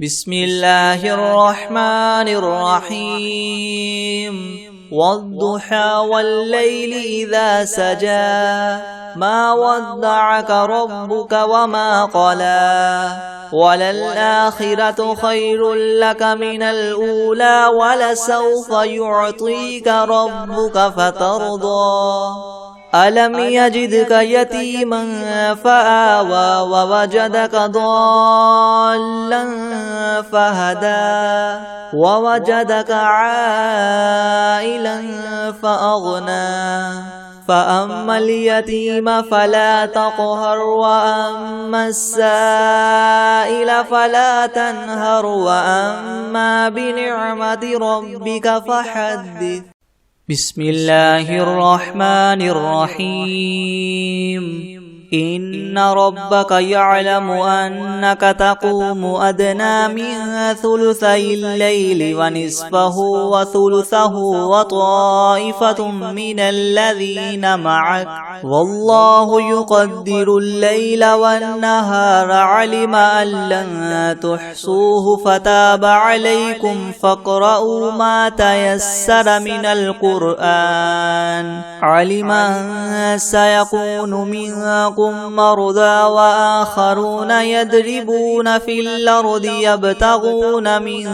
بسم الله الرحمن الرحيم والضحى والليل إذا سجى ما ودعك ربك وما قلى وللآخرة خير لك من الأولى ولسوف يعطيك ربك فترضى ألم يجدك يتيما فآوى ووجدك ضالا فهدى ووجدك عائلا فأغنى فأما اليتيم فلا تقهر وأما السائل فلا تنهر وأما بنعمة ربك فحدث. بسم الله الرحمن الرحيم إن ربك يعلم أنك تقوم أدنى من ثلثي الليل ونصفه وثلثه وطائفة من الذين معك والله يقدر الليل والنهار علم أن لن تحصوه فتاب عليكم فاقرؤوا ما تيسر من القرآن علم أن سيكون منكم مرضى وآخرون يضربون في الأرض يبتغون من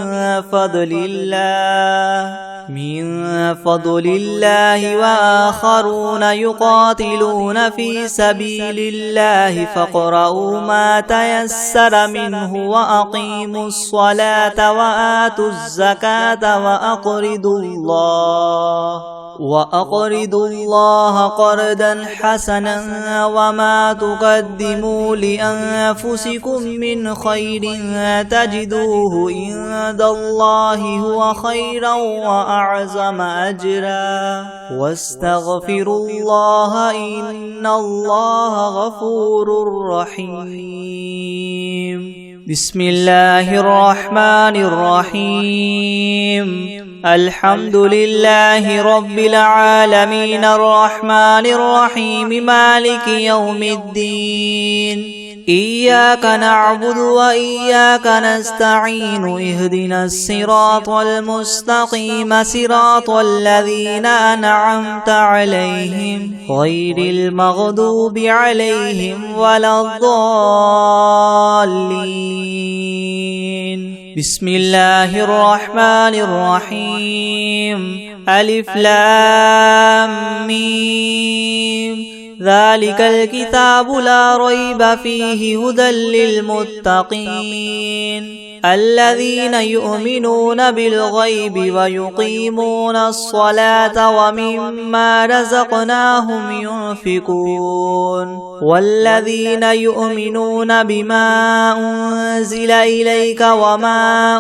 فضل الله وآخرون يقاتلون في سبيل الله فاقرؤوا ما تيسر منه وأقيموا الصلاة وآتوا الزكاة وأقرضوا الله قرضا حسنا وما تقدموا لأنفسكم من خير تجدوه عند الله هو خيرا وأعظم أجرا واستغفروا الله إن الله غفور رحيم. بسم الله الرحمن الرحيم الحمد لله رب العالمين الرحمن الرحيم مالك يوم الدين إياك نعبد وإياك نستعين اهدنا الصراط المستقيم صراط الذين أنعمت عليهم غير المغضوب عليهم ولا الضالين. بسم الله الرحمن الرحيم ألف لام ميم ذلك الكتاب لا ريب فيه هدى للمتقين الذين يؤمنون بالغيب ويقيمون الصلاة ومما رزقناهم ينفقون والذين يؤمنون بما أنزل إليك وما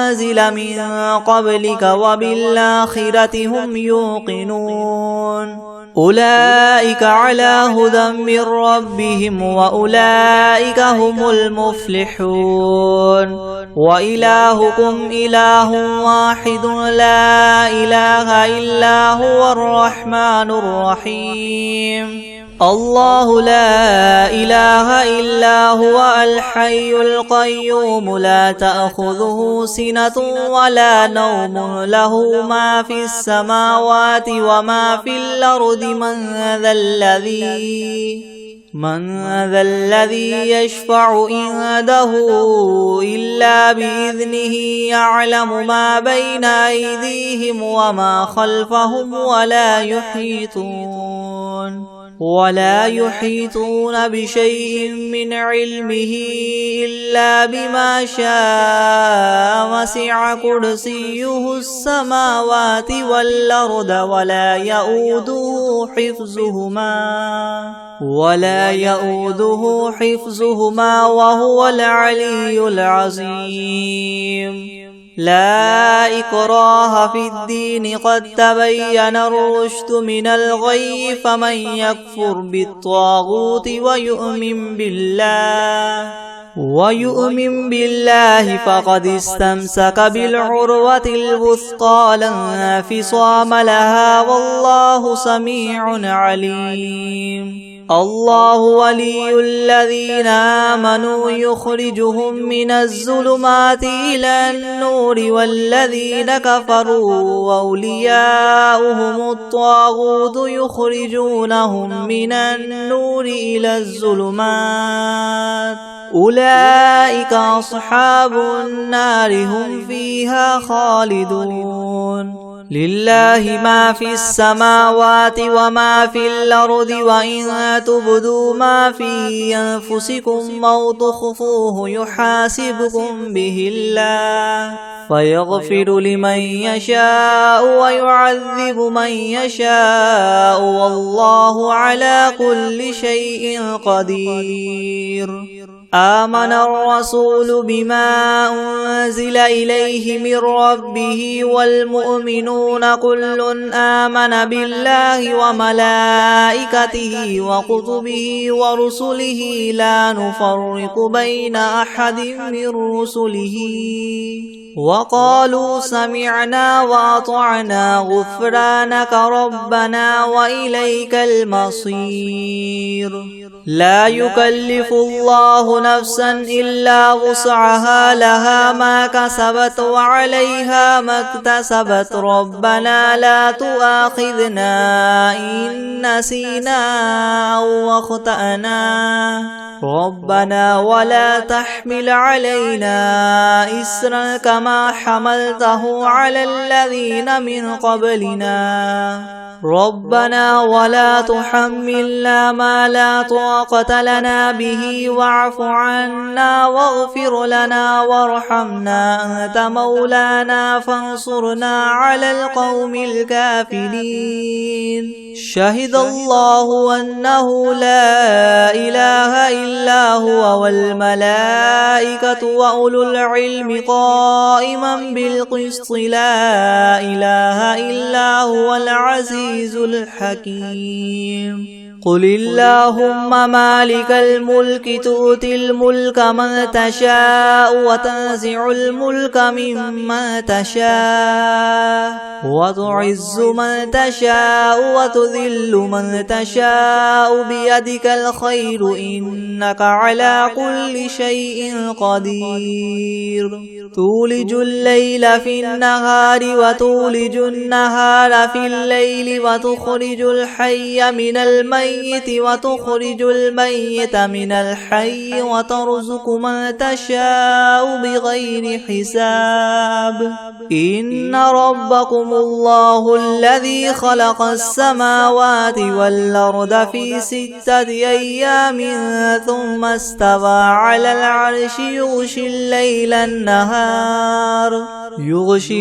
أنزل من قبلك وبالآخرة هم يوقنون أولئك على هدى من ربهم وأولئك هم المفلحون وإلهكم إله واحد لا إله إلا هو الرحمن الرحيم الله لا إله إلا هو الحي القيوم لا تأخذه سنة ولا نوم له ما في السماوات وما في الأرض من ذا الذي يشفع عنده إلا بإذنه يعلم ما بين أيديهم وما خلفهم ولا يحيطون بشيء من علمه إلا بما شاء وسع كرسيه السماوات والأرض ولا يؤوده حفظهما وهو العلي العظيم. لا إكراه في الدين قد تبين الرشد من الغي فمن يكفر بالطاغوت ويؤمن بالله ويؤمن بالله فقد استمسك بالعروة الوثقى لا انفصام لها والله سميع عليم. الله ولي الذين آمنوا يخرجهم من الظلمات إلى النور والذين كفروا أولياؤهم الطاغوت يخرجونهم من النور إلى الظلمات أولئك أصحاب النار هم فيها خالدون. لله ما في السماوات وما في الأرض وإن تبدوا ما في أنفسكم أو تخفوه يحاسبكم به الله فيغفر لمن يشاء ويعذب من يشاء والله على كل شيء قدير. آمن الرسول بما أنزل إليه من ربه والمؤمنون كل آمن بالله وملائكته وكتبه ورسله لا نفرق بين أحد من رسله وقالوا سمعنا وأطعنا غفرانك ربنا وإليك المصير. لا يكلف الله نفسا إلا وسعها لها ما كسبت وعليها ما اكتسبت ربنا لا تؤاخذنا إن نسينا أو أخطأنا ربنا ولا تحمل علينا إسرا كما حملته على الذين من قبلنا ربنا ولا تحملنا ما لا طاقة لنا به واعف عنا واغفر لنا وارحمنا أنت مولانا فانصرنا على القوم الكافرين. شهد الله أنه لا إله إلا هو والملائكة وأولو العلم قائما بالقسط لا إله إلا هو العزيز الحكيم. قل اللهم مالك الملك تؤتي الملك من تشاء وتنزع الملك ممن تشاء وتعز من تشاء وتذل من تشاء بيدك الخير إنك على كل شيء قدير. تولج الليل في النهار وتولج النهار في الليل وتخرج الحي من الميت وتخرج الميت من الحي وترزق من تشاء بغير حساب. إن ربكم الله الذي خلق السماوات والأرض في 6 أيام ثم استوى على العرش يغشي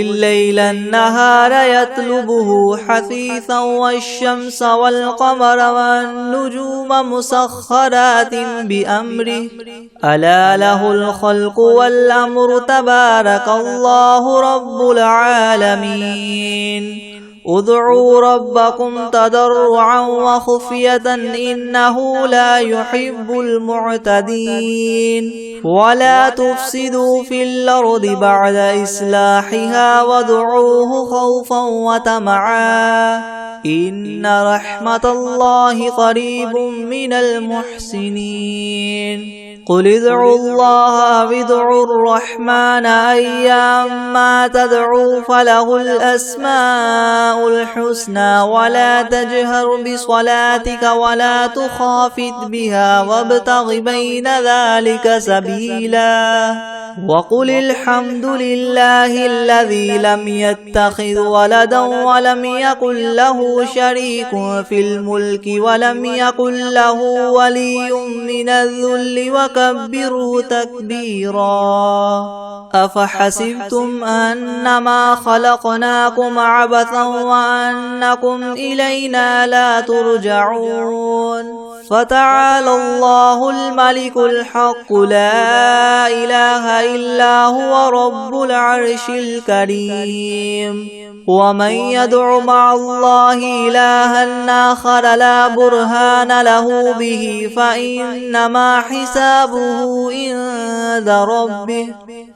الليل النهار يطلبه حثيثا والشمس والقمر والنجوم مسخرات بأمره ألا له الخلق والأمر تبارك الله رب العالمين. ادعوا ربكم تضرعا وخفية إنه لا يحب المعتدين. ولا تفسدوا في الأرض بعد إصلاحها وادعوه خوفا وطمعا إن رحمة الله قريب من المحسنين. قل ادعوا الله أو ادعوا الرحمن أيما تدعوا فله الأسماء الحسنى ولا تجهر بصلاتك ولا تخافت بها وابتغ بين ذلك سبيلا. وقل الحمد لله الذي لم يتخذ ولدا ولم يكن له شريك في الملك ولم يكن له ولي من الذل وكبره تكبيرا. أفحسبتم أنما خلقناكم عبثا وأنكم إلينا لا فتعالى الله الملك الحق لا إله إلا هو رب العرش الكريم ومن يدع مع الله إلها آخر لا برهان له به فإنما حسابه عند ربه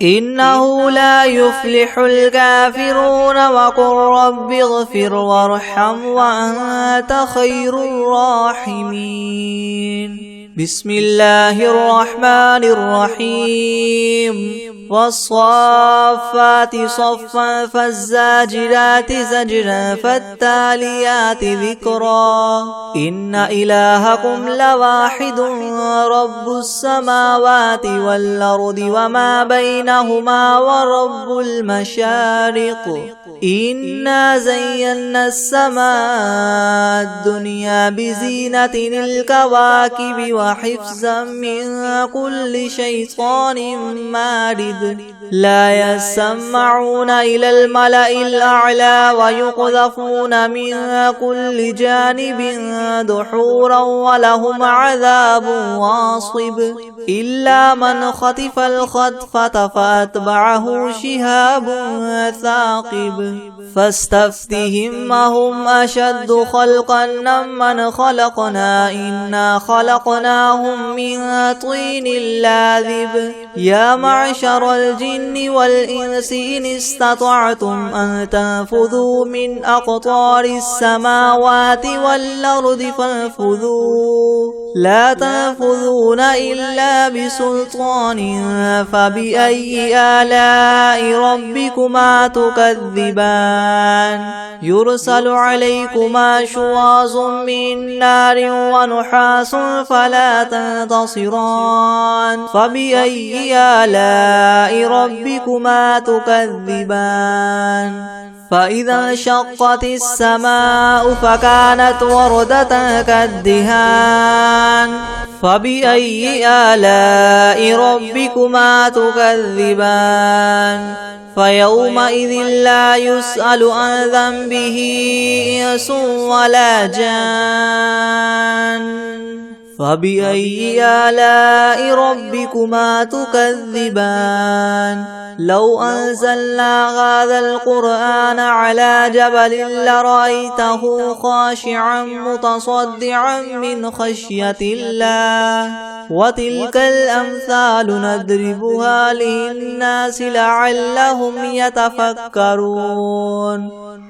إنه لا يفلح الكافرون وقل رب اغفر وارحم وأنت خير الراحمين بسم الله الرحمن الرحيم والصافات صفا فالزاجرات زجرا فالتاليات ذكرا إن إلهكم لواحد رب السماوات والأرض وما بينهما ورب المشارق إنا زينا السماء الدنيا بزينة الكواكب وحفظا من كل شيطان مارد لا يسمعون إلى الملأ الأعلى ويقذفون من كل جانب دحورا ولهم عذاب واصب إلا من خطف الخطفة فأتبعه شهاب ثاقب فاستفتهم أهم أشد خلقا ممن خلقنا إنا خلقناهم من طين لاذب يا معشر الجن والإنس إن استطعتم أن تنفذوا من أقطار السماوات والأرض فانفذوا لا تنفذون إلا بسلطان فبأي آلاء ربكما تكذبان يرسل عليكما شواظ من نار ونحاس فلا تنتصران فبأي آلاء ربكما تكذبان فإذا انشقت السماء فكانت وردة كالدهان فبأي آلاء ربكما تكذبان فيومئذ لا يسأل عن ذنبه إنس ولا جان فبأي آلاء ربكما تكذبان لو أنزلنا هذا القرآن على جبل لرأيته خاشعا متصدعا من خشية الله وتلك الأمثال نضربها للناس لعلهم يتفكرون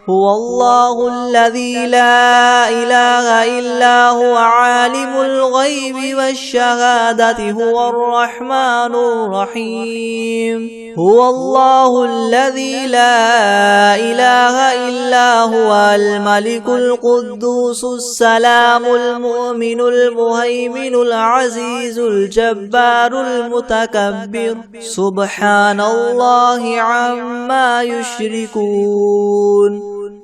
هو الله الذي لا إله إلا هو عالم الغيب والشهادة هو الرحمن الرحيم هو الله الذي لا إله إلا هو الملك القدوس السلام المؤمن المهيمن العزيز الجبار المتكبر سبحان الله عما يشركون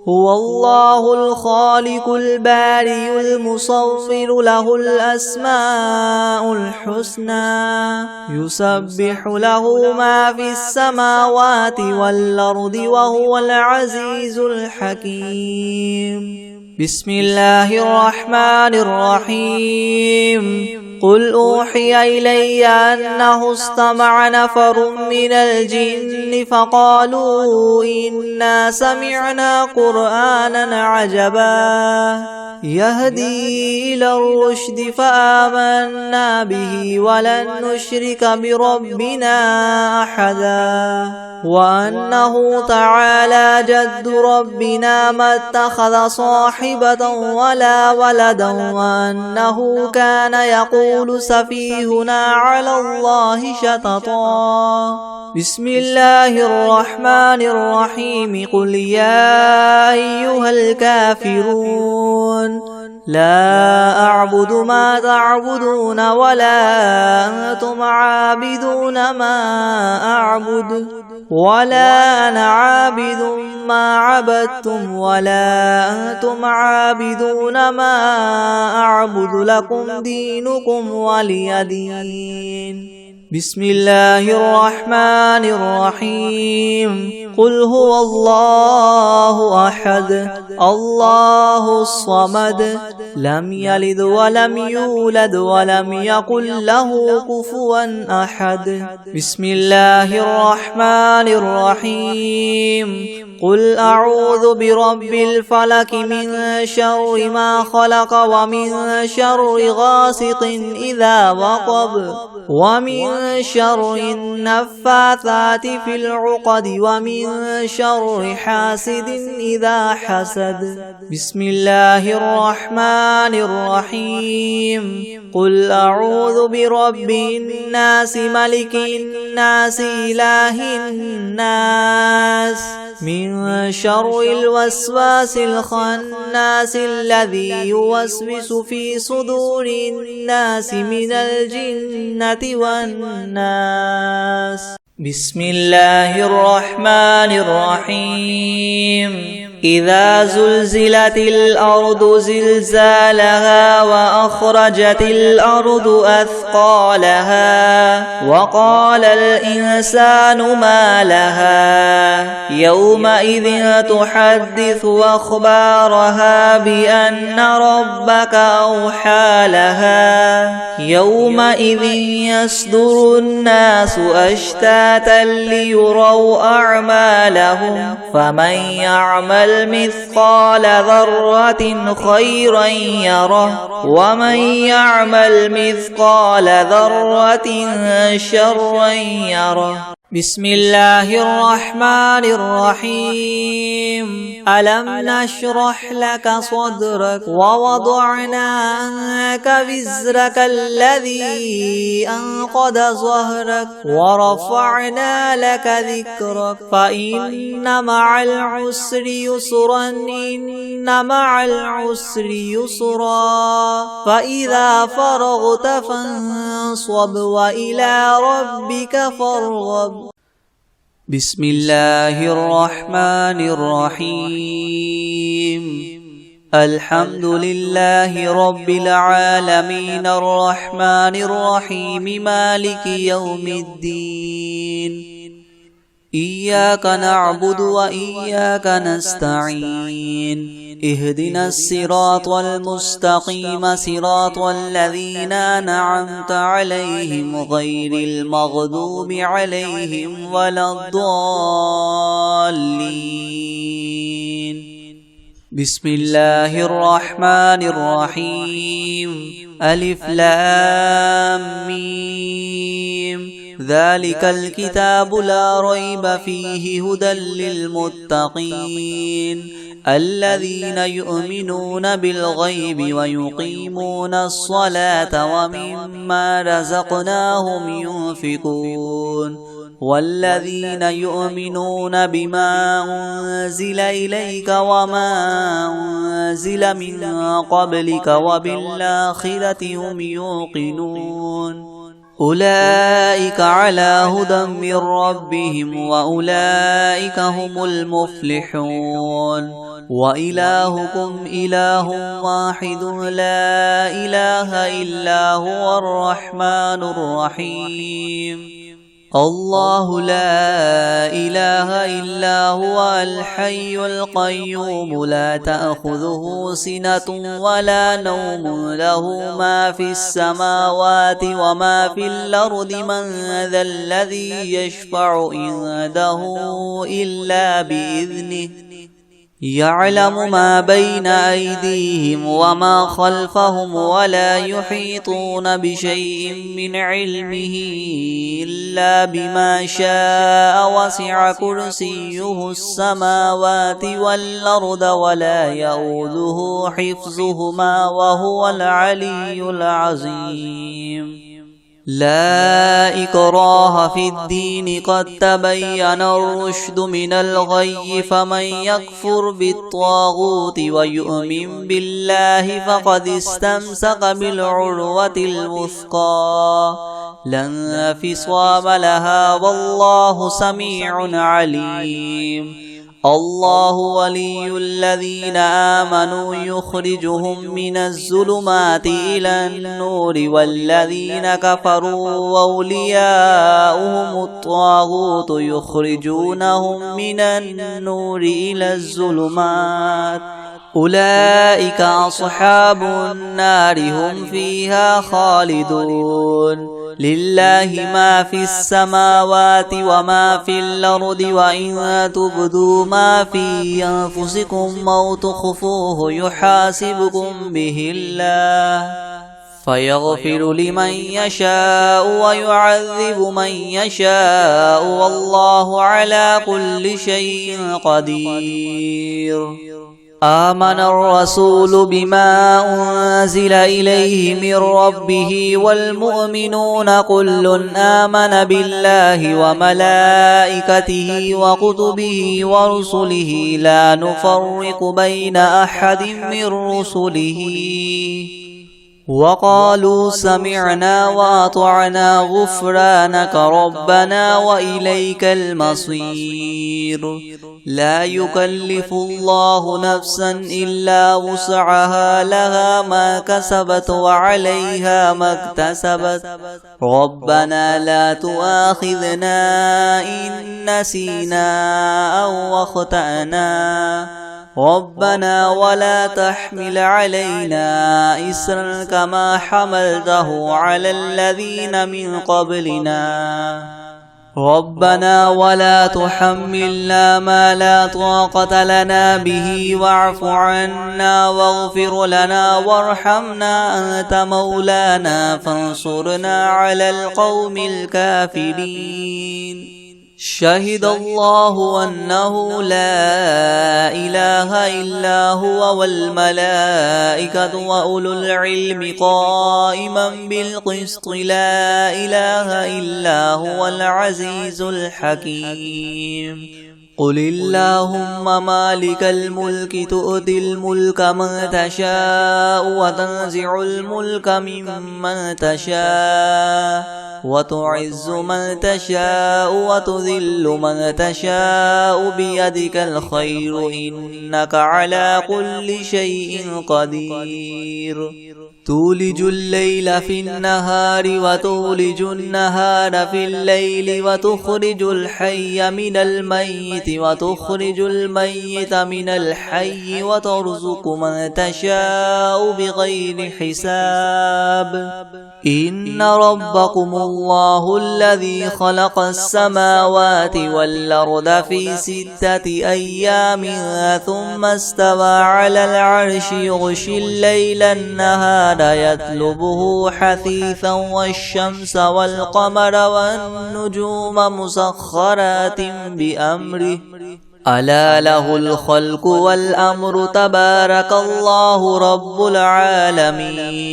هو الله الخالق البارئ المصور له الأسماء الحسنى يسبح له ما في السماوات والأرض وهو العزيز الحكيم بسم الله الرحمن الرحيم قل أوحي إلي أنه استمع نفر من الجن فقالوا إنا سمعنا قرآنا عجبا يهدي إلى الرشد فآمنا به ولن نشرك بربنا أحدا وأنه تعالى جد ربنا ما اتخذ صاحبة ولا ولدا وأنه كان يقول سفيهنا على الله شططا بسم الله الرحمن الرحيم قل يا أيها الكافرون لا أعبد ما تعبدون ولا أنتم عابدون ما أعبد ولا أنا عابد ما عبدتم ولا أنتم عابدون ما أعبد لكم دينكم ولي دين بسم الله الرحمن الرحيم قل هو الله أحد الله الصمد لم يلد ولم يولد ولم يكن له كفوا أحد بسم الله الرحمن الرحيم قل أعوذ برب الفلك من شر ما خلق ومن شر غاسق إذا وقب ومن شر النفاثات في العقد ومن شر حاسد إذا حسد بسم الله الرحمن الرحيم قل أعوذ برب الناس ملك الناس إله الناس من شر الوسواس الخناس الذي يوسوس في صدور الناس من الجنة والناس بسم الله الرحمن الرحيم إذا زلزلت الأرض زلزالها وأخرجت الأرض أثقالها وقال الإنسان ما لها يومئذ تحدث أخبارها بأن ربك أوحى لها يومئذ يصدر الناس أشتاتا ليروا أعمالهم فمن يعمل مثقال ذرة خيرا يره ومن يعمل مثقال ذرة شرا يره بسم الله الرحمن الرحيم ألم نشرح لك صدرك ووضعنا عنك وزرك الذي أنقض ظهرك ورفعنا لك ذكرك فإن مع العسر يسرا إن مع العسر يسرا فإذا فرغت فانصب وإلى ربك فارغب بسم الله الرحمن الرحيم الحمد لله رب العالمين الرحمن الرحيم مالك يوم الدين إياك نعبد وإياك نستعين اهدنا الصراط المستقيم صراط الذين أنعمت عليهم غير المغضوب عليهم ولا الضالين بسم الله الرحمن الرحيم ألف لام ميم ذلك الكتاب لا ريب فيه هدى للمتقين الذين يؤمنون بالغيب ويقيمون الصلاة ومما رزقناهم ينفقون والذين يؤمنون بما أنزل إليك وما أنزل من قبلك وبالآخرة هم يوقنون أولئك على هدى من ربهم وأولئك هم المفلحون وإلهكم إله واحد لا إله إلا هو الرحمن الرحيم الله لا إله إلا هو الحي القيوم لا تأخذه سنة ولا نوم له ما في السماوات وما في الأرض من ذا الذي يشفع عنده إلا بإذنه يعلم ما بين أيديهم وما خلفهم ولا يحيطون بشيء من علمه إلا بما شاء وسع كرسيه السماوات والأرض ولا يؤوده حفظهما وهو العلي العظيم لا إكراه في الدين قد تبين الرشد من الغي فمن يكفر بالطاغوت ويؤمن بالله فقد استمسك بالعروة الوثقى لا انفصام لها والله سميع عليم الله ولي الذين آمنوا يخرجهم من الظلمات إلى النور والذين كفروا أولياؤهم الطاغوت يخرجونهم من النور إلى الظلمات أولئك أصحاب النار هم فيها خالدون لله ما في السماوات وما في الأرض وإن تبدوا ما في أنفسكم أو تخفوه يحاسبكم به الله فيغفر لمن يشاء ويعذب من يشاء والله على كل شيء قدير آمن الرسول بما أنزل إليه من ربه والمؤمنون كل آمن بالله وملائكته وكتبه ورسله لا نفرق بين أحد من رسله وقالوا سمعنا وأطعنا غفرانك ربنا وإليك المصير لا يكلف الله نفسا إلا وسعها لها ما كسبت وعليها ما اكتسبت ربنا لا تؤاخذنا إن نسينا أو أخطأنا ربنا ولا تحمل علينا إسرا كما حملته على الذين من قبلنا ربنا ولا تحملنا ما لا طاقة لنا به واعف عنا واغفر لنا وارحمنا أنت مولانا فانصرنا على القوم الكافرين شهد الله أنه لا إله إلا هو والملائكة وأولو العلم قائما بالقسط لا إله إلا هو العزيز الحكيم قل اللهم مالك الملك تؤتي الملك من تشاء وتنزع الملك ممن تشاء وتعز من تشاء وتذل من تشاء بيدك الخير إنك على كل شيء قدير تولج الليل في النهار وتولج النهار في الليل وتخرج الحي من الميت وتخرج الميت من الحي وترزق من تشاء بغير حساب إن ربكم الله الذي خلق السماوات والأرض في 6 أيام ثم استوى على العرش يغشي الليل النهار يطلبه حثيثا والشمس والقمر والنجوم مسخرات بأمره ألا له الخلق والأمر تبارك الله رب العالمين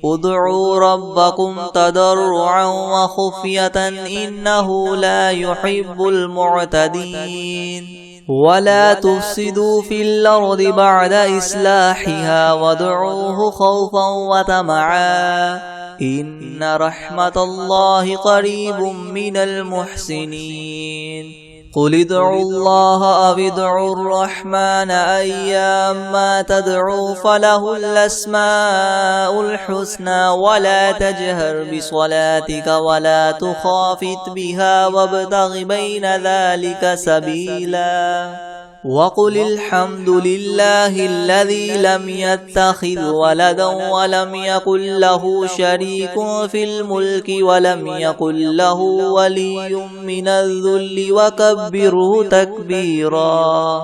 ادعوا ربكم تضرعا وخفية إنه لا يحب المعتدين ولا تفسدوا في الأرض بعد إصلاحها وادعوه خوفا وطمعا إن رحمة الله قريب من المحسنين قل ادعوا الله أو ادعوا الرحمن أيما تدعوا فله الأسماء الحسنى ولا تجهر بصلاتك ولا تخافت بها وابتغ بين ذلك سبيلا وقل الحمد لله الذي لم يتخذ ولدا ولم يكن له شريك في الملك ولم يكن له ولي من الذل وكبره تكبيرا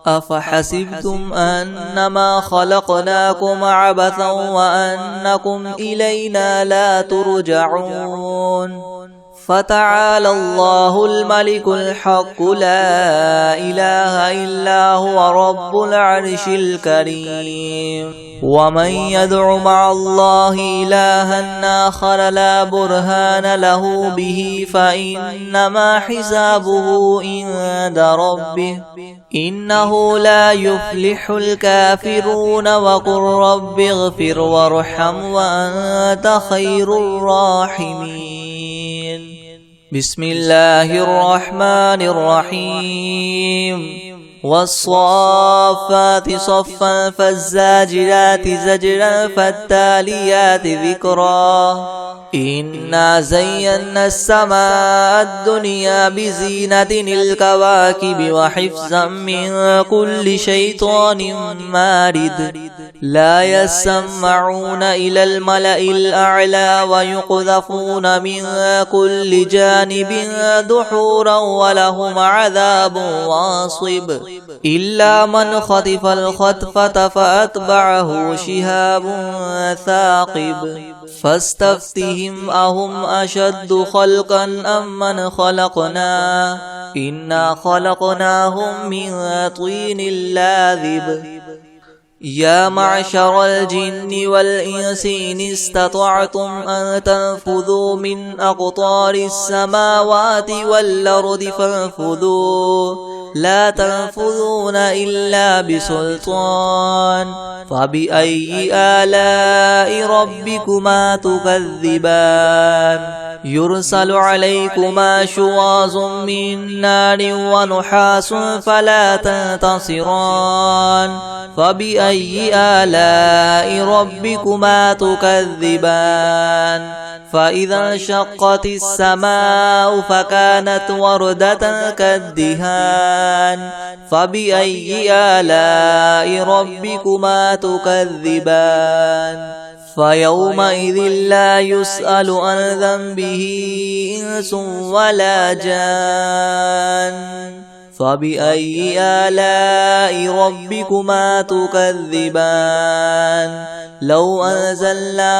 أفحسبتم أنما خلقناكم عبثا وأنكم إلينا لا ترجعون فتعالى الله الملك الحق لا إله إلا هو رب العرش الكريم ومن يدع مع الله إلها آخر لا برهان له به فإنما حسابه عند ربه إنه لا يفلح الكافرون وقل رب اغفر وارحم وأنت خير الراحمين بسم الله الرحمن الرحيم والصافات صفا فالزاجرات زجرا فالتاليات ذكرا إنا زينا السماء الدنيا بزينة الكواكب وحفظا من كل شيطان مارد لا يسمعون إلى الملأ الأعلى ويقذفون من كل جانب دحورا ولهم عذاب واصب إلا من خطف الخطفة فأتبعه شهاب ثاقب فاستفتهم أهم أشد خلقا أم من خلقنا إنا خلقناهم من طين لاذب يا معشر الجن والإنس إن استطعتم أن تنفذوا من أقطار السماوات والأرض فانفذوا لا تنفذون إلا بسلطان فبأي آلاء ربكما تكذبان يرسل عليكما شواظ من نار ونحاس فلا تنتصران فبأي آلاء ربكما تكذبان فإذا انشقت السماء فكانت وردة كالدهان فبأي آلاء ربكما تكذبان فيومئذ لا يسأل عن ذنبه إنس ولا جان فبأي آلاء ربكما تكذبان لو أنزلنا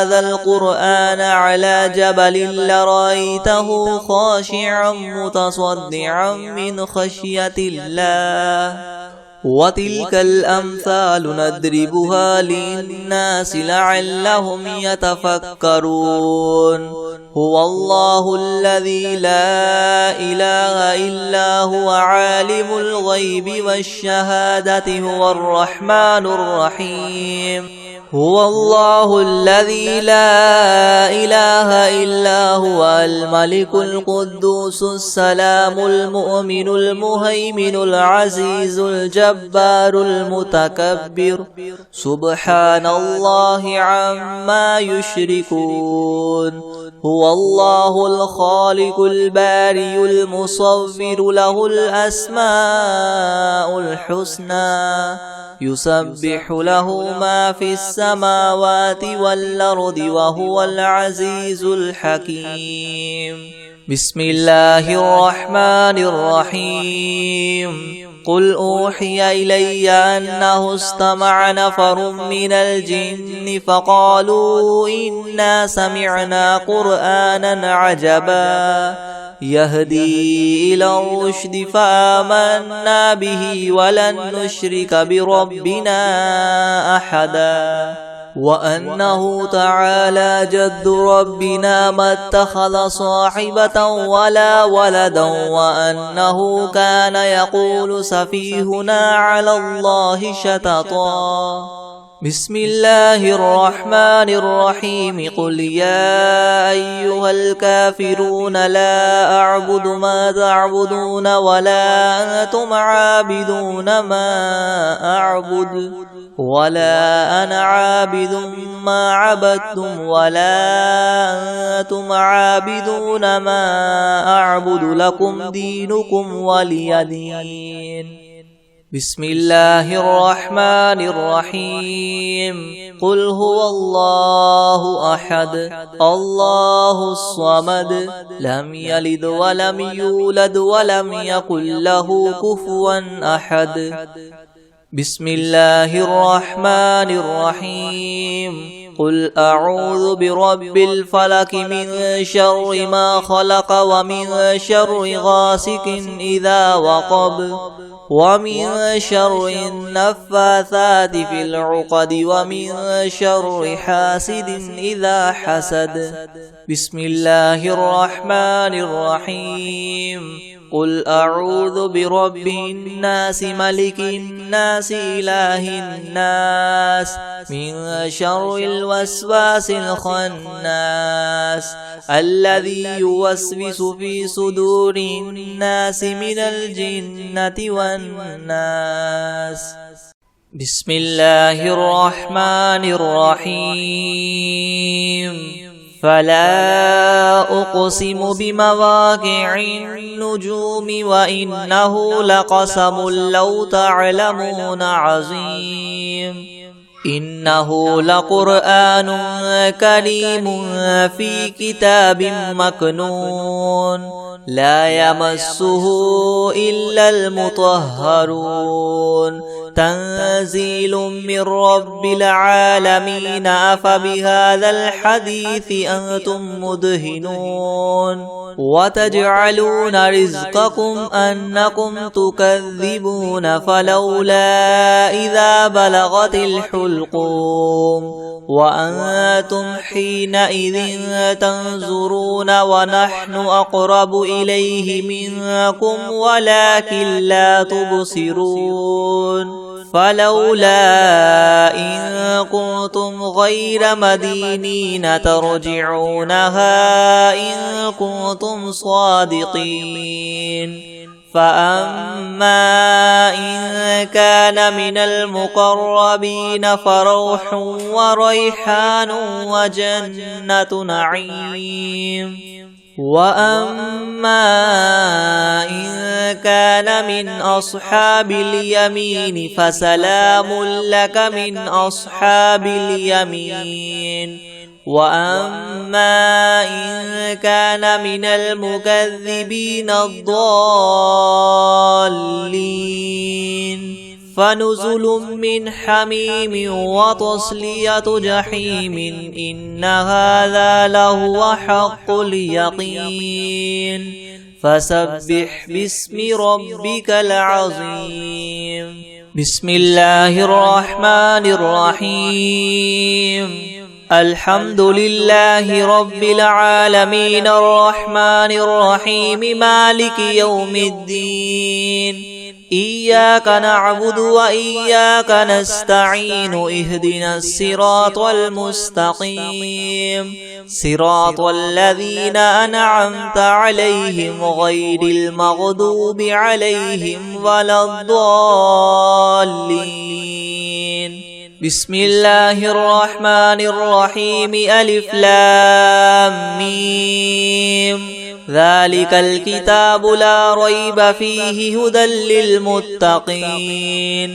هذا القرآن على جبل لرأيته خاشعا متصدعا من خشية الله وتلك الأمثال نضربها للناس لعلهم يتفكرون هو الله الذي لا إله إلا هو عالم الغيب والشهادة هو الرحمن الرحيم هو الله الذي لا إله إلا هو الملك القدوس السلام المؤمن المهيمن العزيز الجبار المتكبر سبحان الله عما يشركون هو الله الخالق الباري المصور له الأسماء الحسنى يسبح له ما في السماوات والأرض وهو العزيز الحكيم بسم الله الرحمن الرحيم قل أوحي إلي أنه استمع نفر من الجن فقالوا إنا سمعنا قرآنا عجبا يهدي إلى الرشد فآمنا به ولن نشرك بربنا أحدا وأنه تعالى جد ربنا ما اتخذ صاحبة ولا ولدا وأنه كان يقول سفيهنا على الله شططا بسم الله الرحمن الرحيم قل يا أيها الكافرون لا أعبد ما تعبدون ولا أنتم عابدون ما أعبد ولا أنا عابد ما عبدتم ولا أنتم عابدون ما أعبد لكم دينكم ولي دين بسم الله الرحمن الرحيم قل هو الله أحد الله الصمد لم يلد ولم يولد ولم يكن له كفوا أحد بسم الله الرحمن الرحيم قل أعوذ برب الفلك من شر ما خلق ومن شر غاسق إذا وقب ومن شر النفاثات في العقد ومن شر حاسد إذا حسد بسم الله الرحمن الرحيم قل أعوذ برب الناس ملك الناس إله الناس من شر الوسواس الخناس الذي يوسوس في صدور الناس من الجنة والناس. بسم الله الرحمن الرحيم. فلا أقسم بمواقع النجوم وإنه لقسم لو تعلمون عظيم. إنه لقرآن كريم في كتاب مكنون لا يمسه إلا المطهرون تنزيل من رب العالمين. أفبهذا الحديث أنتم مدهنون وتجعلون رزقكم أنكم تكذبون فلولا إذا بلغت الحلقوم وأنتم حينئذ تنظرون ونحن أقرب إليه منكم ولكن لا تبصرون. فلولا إن كنتم غير مدينين ترجعونها إن كنتم صادقين. فأما إن كان من المقربين فروح وريحان وجنة نعيم. وأما إن كان من أصحاب اليمين فسلام لك من أصحاب اليمين. وأما إن كان من المكذبين الضالين فنزل من حميم وتصلية جحيم. إن هذا لهو حق اليقين. فسبح باسم ربك العظيم. بسم الله الرحمن الرحيم. الحمد لله رب العالمين الرحمن الرحيم مالك يوم الدين. إياك نعبد وإياك نستعين. اهدنا الصراط المستقيم صراط الذين أنعمت عليهم غير المغضوب عليهم ولا الضالين. بسم الله الرحمن الرحيم. ألف لام ميم. ذلك الكتاب لا ريب فيه هدى للمتقين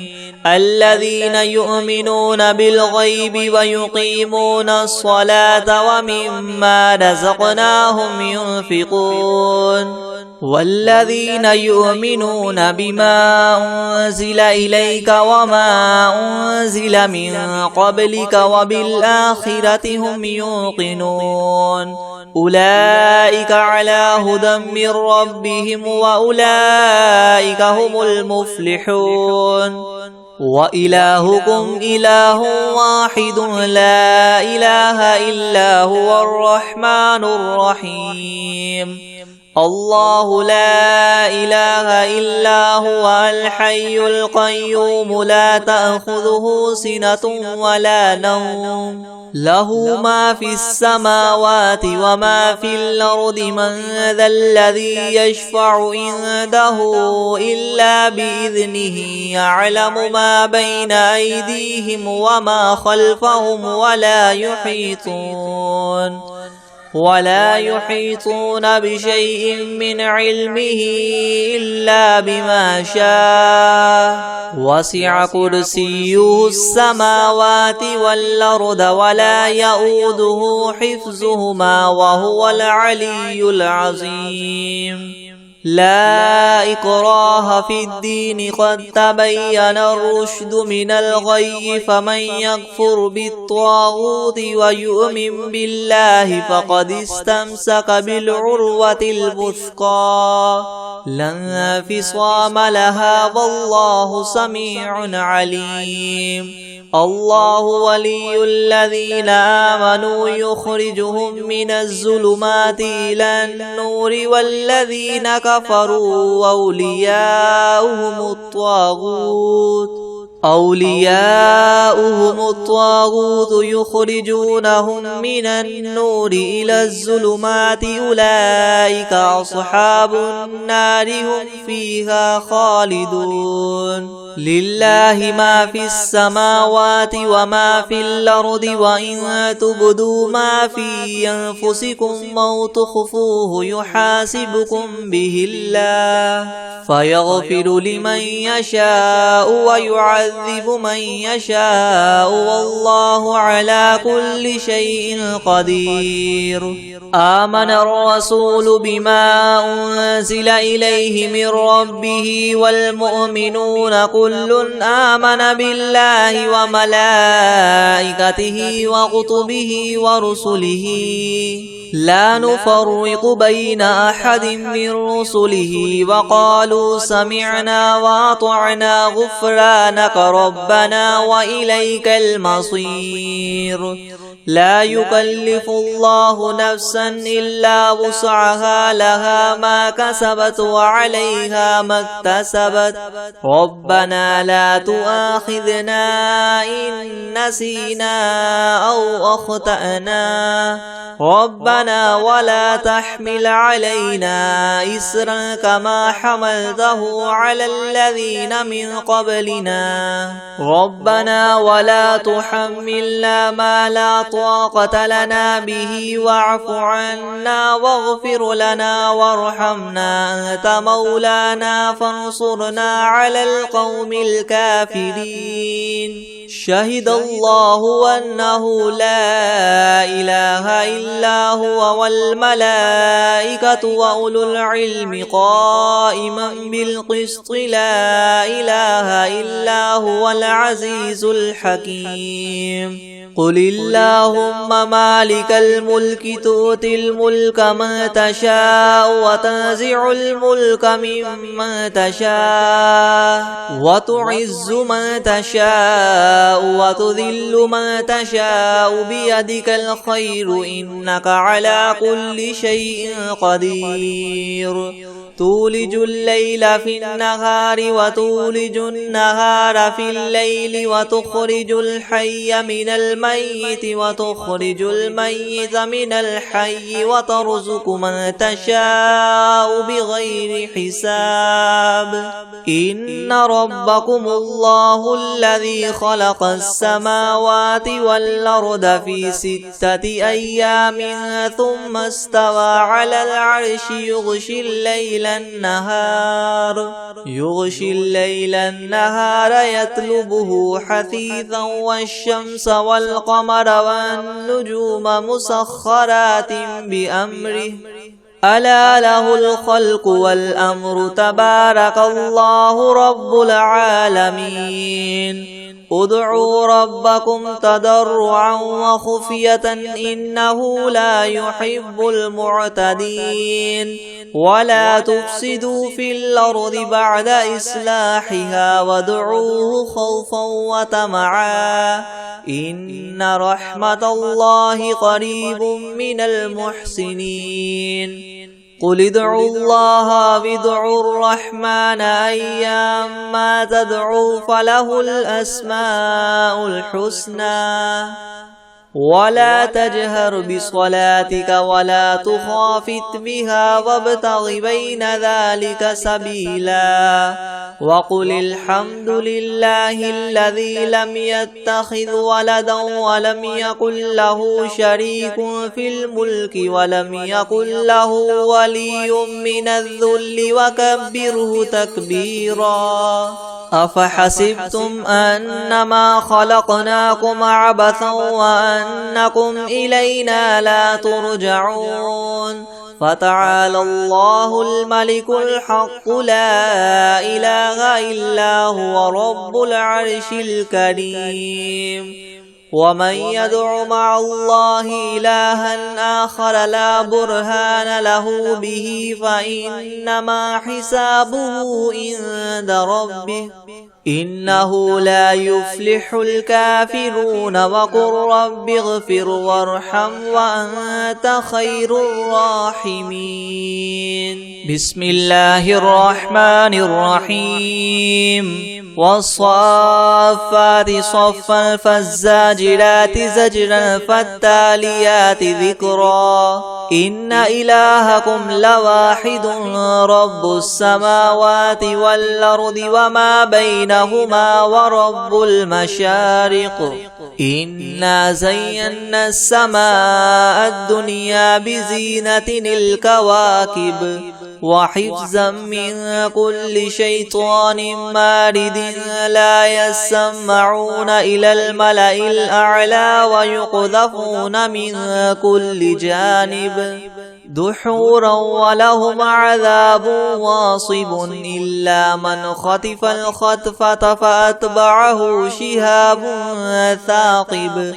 الذين يؤمنون بالغيب ويقيمون الصلاة ومما رزقناهم ينفقون والذين يؤمنون بما أنزل إليك وما أنزل من قبلك وبالآخرة هم يوقنون أولئك على هدى من ربهم وأولئك هم المفلحون. وإلهكم إله واحد لا إله إلا هو الرحمن الرحيم. الله لا إله إلا هو الحي القيوم لا تأخذه سنة ولا نوم له ما في السماوات وما في الأرض. من ذا الذي يشفع عنده إلا بإذنه. يعلم ما بين أيديهم وما خلفهم ولا يحيطون بشيء من علمه إلا بما شاء. وسع كرسيه السماوات والأرض ولا يؤوده حفظهما وهو العلي العظيم. لا إكراه في الدين قد تبين الرشد من الغي. فمن يكفر بالطاغوت ويؤمن بالله فقد استمسك بالعروة الوثقى لا انفصام لها والله سميع عليم. الله ولي الذين آمنوا يخرجهم من الظلمات إلى النور والذين كفروا أولياؤهم الطاغوت يخرجونهم من النور إلى الظلمات أولئك أصحاب النار هم فيها خالدون لله ما في السماوات وما في الأرض وإن تبدوا ما في أنفسكم أو تخفوه يحاسبكم به الله فيغفر لمن يشاء ويعذب من يشاء والله على كل شيء قدير آمن الرسول بما أنزل إليه من ربه والمؤمنون كل آمن بالله وملائكته وكتبه ورسله لا نفرق بين أحد من رسله وقالوا سمعنا وأطعنا غفرانك ربنا وإليك المصير لا يكلف الله نفسا إلا وسعها لها ما كسبت وعليها ما اكتسبت ربنا لا تؤاخذنا إن نسينا أو أخطأنا ربنا ولا تحمل علينا إسرا كما حملته على الذين من قبلنا ربنا ولا تحملنا ما لا طاقة لنا به واعف عنا واغفر لنا وارحمنا أنت مولانا فانصرنا على القوم الكافرين شهد الله أنه لا إله إلا هو والملائكة وأولو العلم قائما بالقسط لا إله إلا هو العزيز الحكيم قل اللهم مالك الملك تؤتي الملك من تشاء وتنزع الملك ممن تشاء وتعز من تشاء وتذل من تشاء بيدك الخير إنك على كل شيء قدير تولج الليل في النهار وتولج النهار في الليل وتخرج الحي من الميت وتخرج الميت من الحي وترزق من تشاء بغير حساب إن ربكم الله الذي خلق السماوات والأرض في 6 أيام ثم استوى على العرش يغشي الليل النهار يطلبه حثيثا والشمس والقمر والنجوم مسخرات بأمره ألا له الخلق والأمر تبارك الله رب العالمين ادعوا ربكم تضرعا وخفية إنه لا يحب المعتدين ولا تفسدوا في الأرض بعد إصلاحها وادعوه خوفا وطمعا إن رحمة الله قريب من المحسنين قل ادعوا الله وادعوا الرحمن أيما تدعوا فله الأسماء الحسنى ولا تجهر بصلاتك ولا تخافت بها وابتغ بين ذلك سبيلا وقل الحمد لله الذي لم يتخذ ولدا ولم يكن له شريك في الملك ولم يكن له ولي من الذل وكبره تكبيرا أفحسبتم أنما خلقناكم عبثا وأنكم إلينا لا ترجعون فتعالى الله الملك الحق لا إله إلا هو رب العرش الكريم ومن يدع مع الله إلها آخر لا برهان له به فإنما حسابه عند ربه إنه لا يفلح الكافرون وقل رب اغفر وارحم وأنت خير الراحمين بسم الله الرحمن الرحيم والصافات صفا فالزاجرات زجرا فالتاليات ذكرا إن إلهكم لواحد رب السماوات والأرض وما بينهما ورب المشارق إنا زينا السماء الدنيا بزينة الكواكب وحفظا من كل شيطان مارد لا يسمعون إلى الملأ الأعلى ويقذفون من كل جانب دحورا ولهم عذاب واصب إلا من خطف الخطفة فأتبعه شهاب ثاقب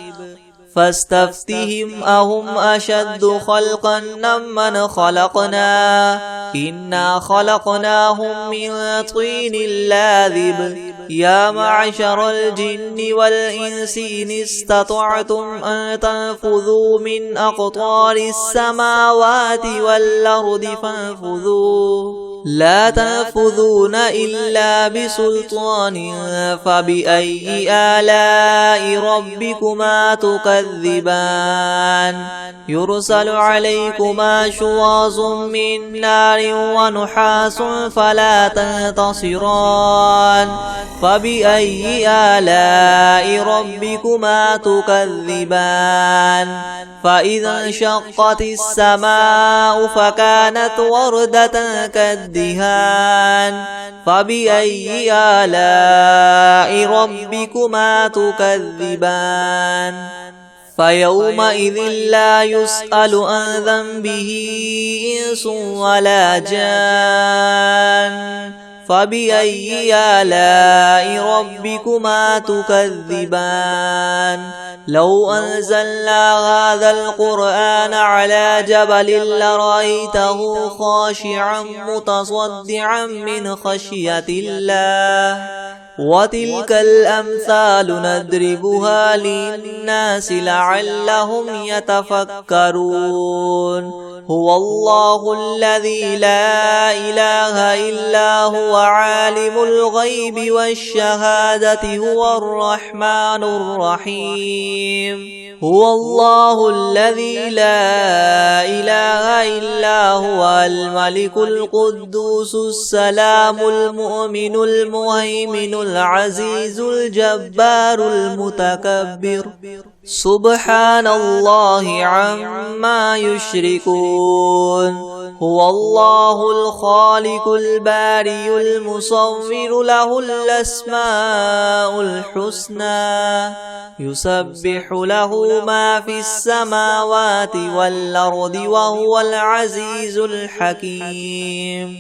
فاستفتهم أهم أشد خلقا ممن خلقنا إنا خلقناهم من طين لاذب يا معشر الجن والإنس إن استطعتم أن تنفذوا من أقطار السماوات والأرض فانفذوا لا تنفذون إلا بسلطان فبأي آلاء ربكما تكذبان يرسل عليكما شواظ من نار ونحاس فلا تنتصران فبأي آلاء ربكما تكذبان فإذا انشقت السماء فكانت وردة كالدهان فبأي آلاء ربكما تكذبان فيومئذ لا يسأل عن ذنبه إنس ولا جان فبأي آلاء ربكما تكذبان لو أنزلنا هذا القرآن على جبل لرأيته خاشعا متصدعا من خشية الله وتلك الأمثال نضربها للناس لعلهم يتفكرون هو الله الذي لا إله إلا هو عالم الغيب والشهادة هو الرحمن الرحيم هو الله الذي لا إله إلا هو الملك القدوس السلام المؤمن المهيمن العزيز الجبار المتكبر سبحان الله عما يشركون هو الله الخالق البارئ المصور له الأسماء الحسنى يسبح له ما في السماوات والأرض وهو العزيز الحكيم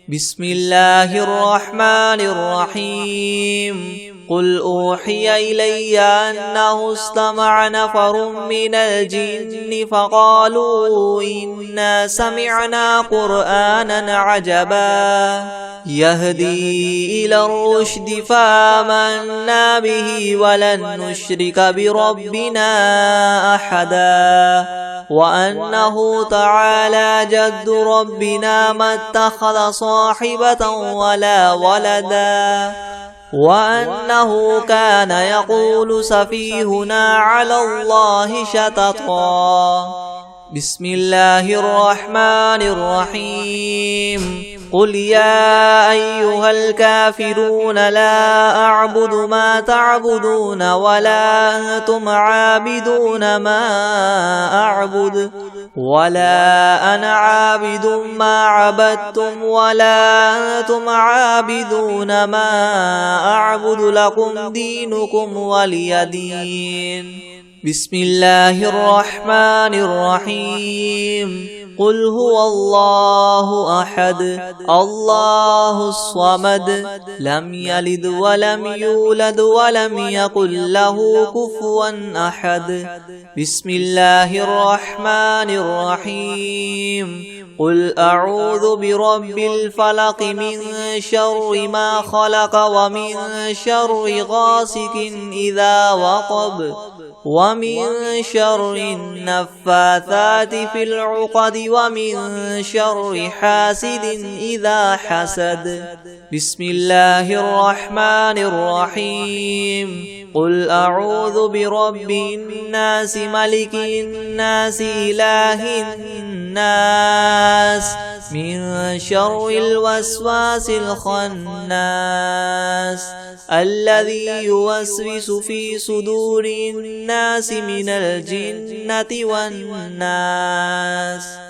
بسم الله الرحمن الرحيم قل أوحي إلي أنه استمع نفر من الجن فقالوا إنا سمعنا قرآنا عجبا يهدي إلى الرشد فآمنا به ولن نشرك بربنا أحدا وأنه تعالى جد ربنا ما اتخذ صاحبة ولا ولدا وأنه كان يقول سفيهنا على الله شططا بسم الله الرحمن الرحيم قل يا أيها الكافرون لا أعبد ما تعبدون ولا أنتم عابدون ما أعبد ولا أنا عابد ما عبدتم ولا أنتم عابدون ما أعبد لكم دينكم ولي دين بسم الله الرحمن الرحيم قل هو الله أحد الله الصمد لم يلد ولم يولد ولم يكن له كفوا أحد بسم الله الرحمن الرحيم قل أعوذ برب الفلق من شر ما خلق ومن شر غاسق إذا وقب ومن شر النفاثات في العقد ومن شر حاسد إذا حسد بسم الله الرحمن الرحيم قل أعوذ برب الناس ملك الناس إله الناس من شر الوسواس الخناس الذي يوسوس في صدور الناس من الجنة والناس